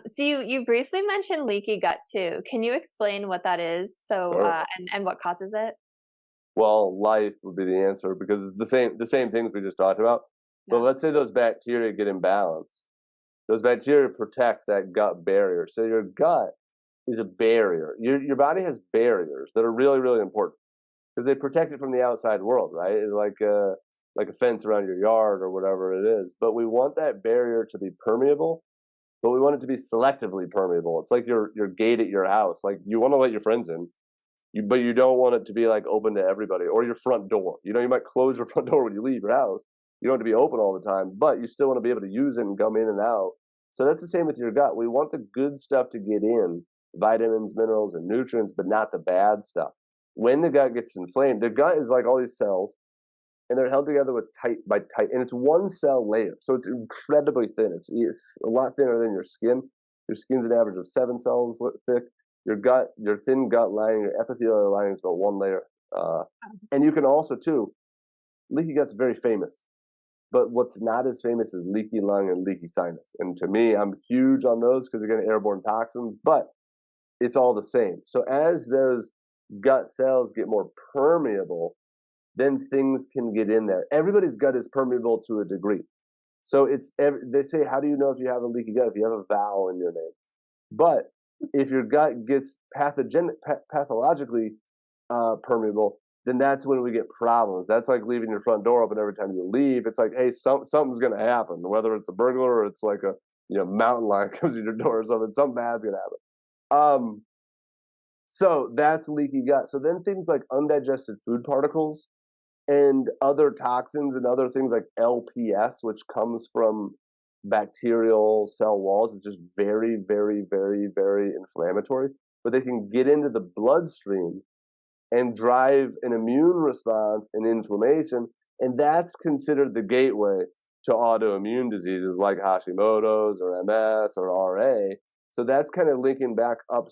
So you briefly mentioned leaky gut too. Can you explain what that is? So Or, and what causes it? well, life would be the answer because it's the same things we just talked about. But Yeah. let's say those bacteria get imbalanced. Those bacteria protect that gut barrier. So your gut is a barrier. Your body has barriers that are really, really important because they protect it from the outside world, right? It's like a fence around your yard or whatever it is. But we want that barrier to be permeable, but we want it to be selectively permeable. It's like your gate at your house. Like you want to let your friends in, but you don't want it to be like open to everybody, or your front door. You might close your front door when you leave your house. You don't want it to be open all the time, but you still want to be able to use it and come in and out. So that's the same with your gut. We want the good stuff to get in, vitamins, minerals, and nutrients, but not the bad stuff. When the gut gets inflamed, the gut is like all these cells, and they're held together with tight, and it's one cell layer, so it's incredibly thin. It's a lot thinner than your skin. Your skin's an average of 7 cells thick. Your thin gut lining, your epithelial lining is about one layer. Uh, and you can also too, leaky gut's very famous, but what's not as famous is leaky lung and leaky sinus. And to me, I'm huge on those because again, airborne toxins, but it's all the same. So as those gut cells get more permeable, then things can get in there. Everybody's gut is permeable to a degree. So they say, how do you know if you have a leaky gut? If you have a vowel in your name. But if your gut gets pathologically permeable, then that's when we get problems. That's like leaving your front door open every time you leave. It's like, hey, something's going to happen, whether it's a burglar or it's like a mountain lion comes in your door or something. Something bad's going to happen. So that's leaky gut. So then things like undigested food particles and other toxins and other things like LPS, which comes from bacterial cell walls, is just very, very, very, very inflammatory. But they can get into the bloodstream and drive an immune response and inflammation, and that's considered the gateway to autoimmune diseases like Hashimoto's or MS or RA. So that's kind of linking back up